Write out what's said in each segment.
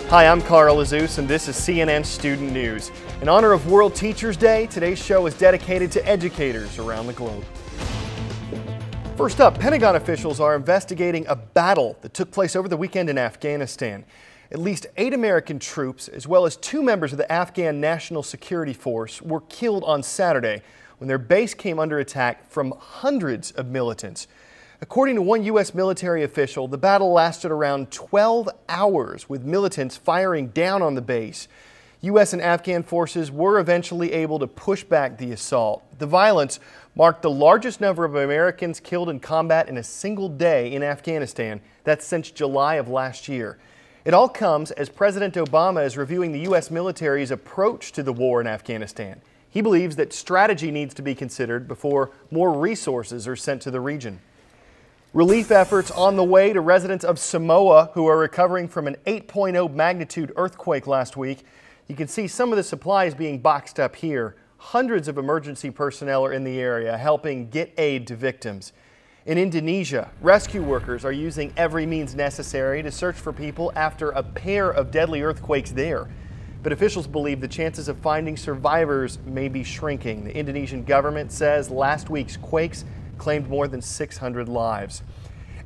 Hi, I'm Carl Azus, and this is CNN Student News. In honor of World Teachers Day, today's show is dedicated to educators around the globe. First up, Pentagon officials are investigating a battle that took place over the weekend in Afghanistan. At least 8 American troops, as well as 2 members of the Afghan National Security Force, were killed on Saturday when their base came under attack from hundreds of militants. According to one U.S. military official, the battle lasted around 12 hours with militants firing down on the base. U.S. and Afghan forces were eventually able to push back the assault. The violence marked the largest number of Americans killed in combat in a single day in Afghanistan. That's since July of last year. It all comes as President Obama is reviewing the U.S. military's approach to the war in Afghanistan. He believes that strategy needs to be considered before more resources are sent to the region. Relief efforts on the way to residents of Samoa who are recovering from an 8.0 magnitude earthquake last week. You can see some of the supplies being boxed up here. Hundreds of emergency personnel are in the area helping get aid to victims. In Indonesia, rescue workers are using every means necessary to search for people after a pair of deadly earthquakes there. But officials believe the chances of finding survivors may be shrinking. The Indonesian government says last week's quakes claimed more than 600 lives.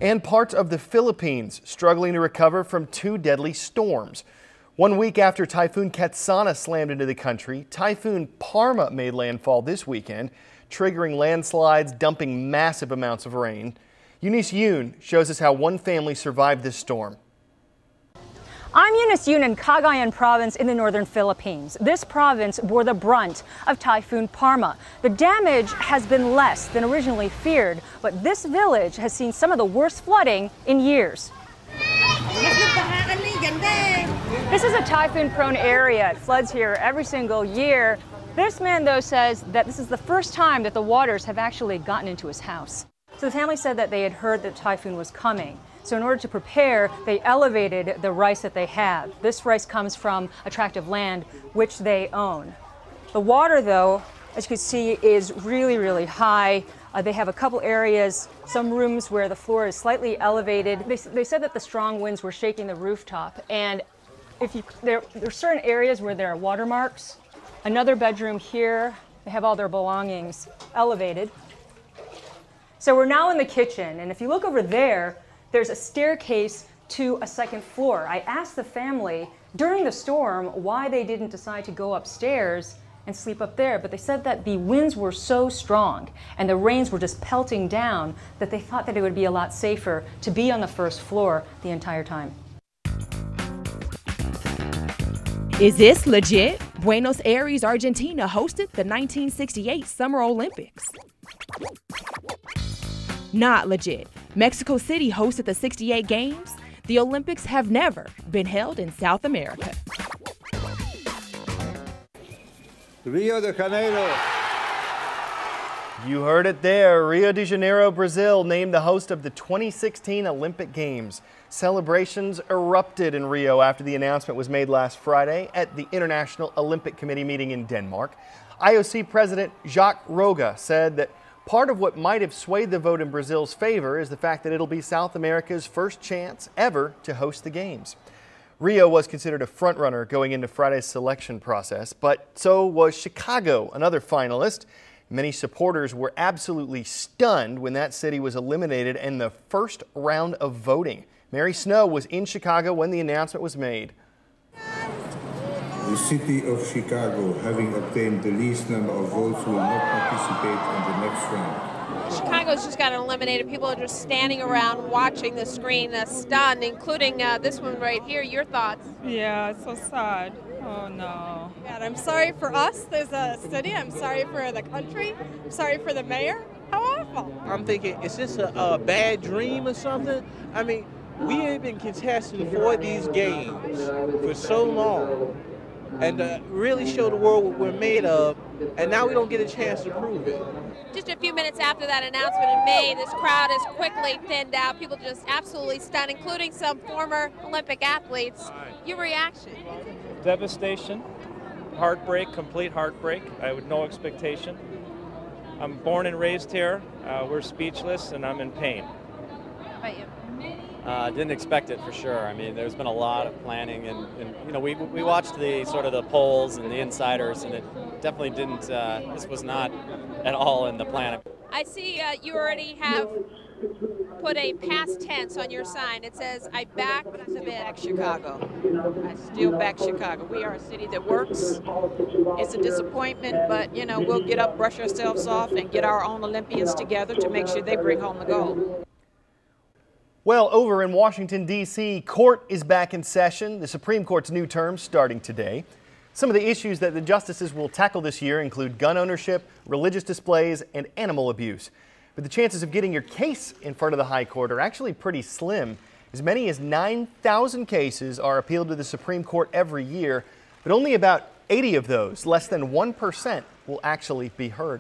And parts of the Philippines struggling to recover from 2 deadly storms. 1 week after Typhoon Ketsana slammed into the country, Typhoon Parma made landfall this weekend, triggering landslides, dumping massive amounts of rain. Eunice Yoon shows us how one family survived this storm. I'm Eunice Yoon in Cagayan province in the northern Philippines. This province bore the brunt of Typhoon Parma. The damage has been less than originally feared, but this village has seen some of the worst flooding in years. This is a typhoon-prone area. It floods here every single year. This man, though, says that this is the first time that the waters have actually gotten into his house. So the family said that they had heard that typhoon was coming. So in order to prepare, they elevated the rice that they have. This rice comes from a tract of land which they own. The water, though, as you can see, is really, really high. They have a couple areas, some rooms where the floor is slightly elevated. They said that the strong winds were shaking the rooftop. And there are certain areas where there are watermarks. Another bedroom here, they have all their belongings elevated. So we're now in the kitchen. And if you look over there, there's a staircase to a second floor. I asked the family during the storm why they didn't decide to go upstairs and sleep up there, but they said that the winds were so strong and the rains were just pelting down that they thought that it would be a lot safer to be on the first floor the entire time. Is this legit? Buenos Aires, Argentina hosted the 1968 Summer Olympics. Not legit. Mexico City hosted the 68 Games. The Olympics have never been held in South America. Rio de Janeiro. You heard it there. Rio de Janeiro, Brazil, named the host of the 2016 Olympic Games. Celebrations erupted in Rio after the announcement was made last Friday at the International Olympic Committee meeting in Denmark. IOC President Jacques Roga said that part of what might have swayed the vote in Brazil's favor is the fact that it'll be South America's first chance ever to host the Games. Rio was considered a frontrunner going into Friday's selection process, but so was Chicago, another finalist. Many supporters were absolutely stunned when that city was eliminated in the first round of voting. Mary Snow was in Chicago when the announcement was made. The city of Chicago, having obtained the least number of votes, will not participate in the next round. Chicago's just got eliminated. People are just standing around watching the screen, stunned, including this one right here. Your thoughts? Yeah, it's so sad. Oh, no. And I'm sorry for us as a city. I'm sorry for the country. I'm sorry for the mayor. How awful. I'm thinking, is this a bad dream or something? I mean, we have been contesting for these games for so long and really show the world what we're made of, and now we don't get a chance to prove it. Just a few minutes after that announcement in May, this crowd is quickly thinned out. People just absolutely stunned, including some former Olympic athletes. Your reaction? Devastation, heartbreak, complete heartbreak. I had no expectation. I'm born and raised here. We're speechless, and I'm in pain. about you? Didn't expect it for sure. I mean, there's been a lot of planning, and you know, we watched the sort of the polls and the insiders, and it definitely didn't. This was not at all in the plan. I see you already have put a past tense on your sign. It says, "I back the bid." Back Chicago. I still back Chicago. We are a city that works. It's a disappointment, but you know, we'll get up, brush ourselves off, and get our own Olympians together to make sure they bring home the gold. Well, over in Washington, D.C., court is back in session. The Supreme Court's new term starting today. Some of the issues that the justices will tackle this year include gun ownership, religious displays, and animal abuse. But the chances of getting your case in front of the High Court are actually pretty slim. As many as 9,000 cases are appealed to the Supreme Court every year, but only about 80 of those, less than 1%, will actually be heard.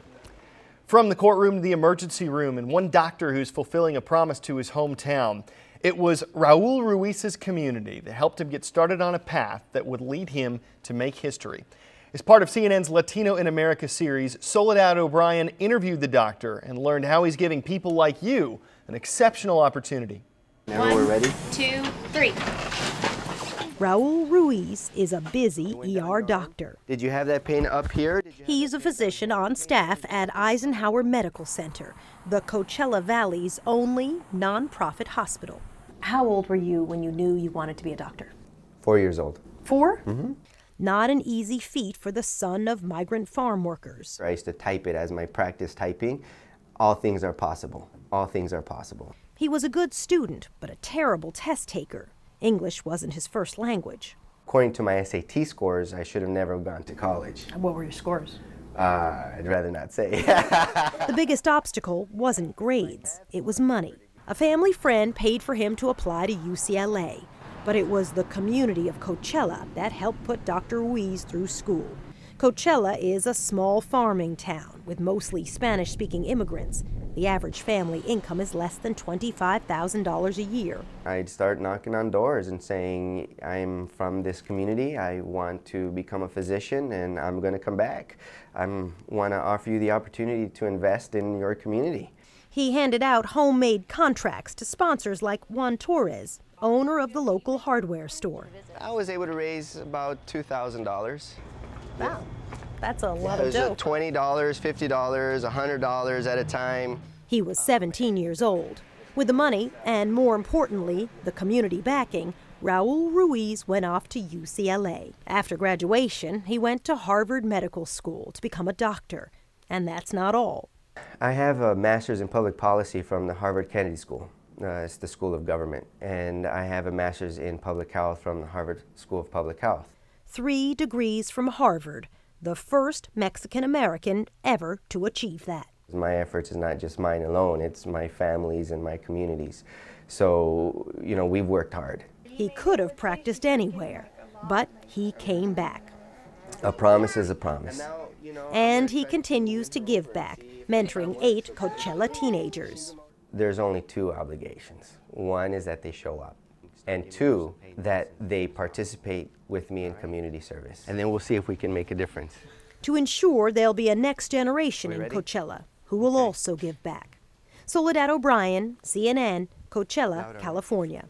From the courtroom to the emergency room, and one doctor who's fulfilling a promise to his hometown. It was Raul Ruiz's community that helped him get started on a path that would lead him to make history. As part of CNN's Latino in America series, Soledad O'Brien interviewed the doctor and learned how he's giving people like you an exceptional opportunity. Now we're ready. 2, 3. Raul Ruiz is a busy ER doctor. Did you have that pain up here? He's a physician on staff at Eisenhower Medical Center, the Coachella Valley's only nonprofit hospital. How old were you when you knew you wanted to be a doctor? 4 years old. 4? Mm-hmm. Not an easy feat for the son of migrant farm workers. I used to type it as my practice typing. All things are possible. All things are possible. He was a good student, but a terrible test taker. English wasn't his first language. According to my SAT scores, I should have never gone to college. What were your scores? I'd rather not say. The biggest obstacle wasn't grades, it was money. A family friend paid for him to apply to UCLA, but it was the community of Coachella that helped put Dr. Ruiz through school. Coachella is a small farming town with mostly Spanish-speaking immigrants. The average family income is less than $25,000 a year. I'd start knocking on doors and saying, I'm from this community, I want to become a physician, and I'm going to come back. I want to offer you the opportunity to invest in your community. He handed out homemade contracts to sponsors like Juan Torres, owner of the local hardware store. I was able to raise about $2,000. Wow, that's a lot of dough. $20, $50, $100 at a time. He was 17 years old. With the money, and more importantly, the community backing, Raul Ruiz went off to UCLA. After graduation, he went to Harvard Medical School to become a doctor. And that's not all. I have a master's in public policy from the Harvard Kennedy School. It's the School of Government. And I have a master's in public health from the Harvard School of Public Health. 3 degrees from Harvard, the first Mexican-American ever to achieve that. My efforts is not just mine alone, it's my family's and my community's. So, you know, we've worked hard. He could have practiced anywhere, but he came back. A promise is a promise. And he continues to give back, mentoring 8 Coachella teenagers. There's only 2 obligations. One is that they show up, and 2, that they participate with me in community service. And then we'll see if we can make a difference. To ensure there'll be a next generation in Coachella who will also give back. Soledad O'Brien, CNN, Coachella, California.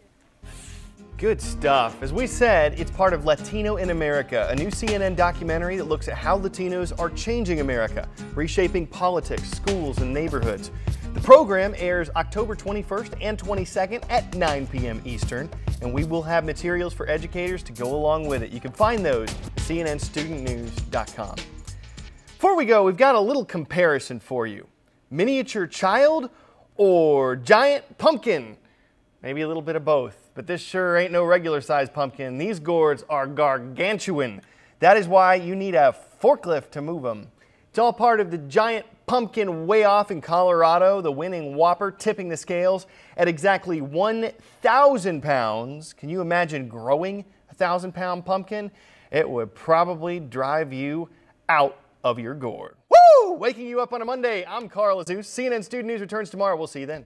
Good stuff. As we said, it's part of Latino in America, a new CNN documentary that looks at how Latinos are changing America, reshaping politics, schools, and neighborhoods. The program airs October 21st and 22nd at 9 p.m. Eastern, and we will have materials for educators to go along with it. You can find those at cnnstudentnews.com. Before we go, we've got a little comparison for you. Miniature child or giant pumpkin? Maybe a little bit of both, but this sure ain't no regular sized pumpkin. These gourds are gargantuan. That is why you need a forklift to move them. It's all part of the giant pumpkin way off in Colorado, the winning Whopper tipping the scales at exactly 1,000 pounds. Can you imagine growing a 1,000-pound pumpkin? It would probably drive you out of your gourd. Woo! Waking you up on a Monday, I'm Carl Azuz. CNN Student News returns tomorrow. We'll see you then.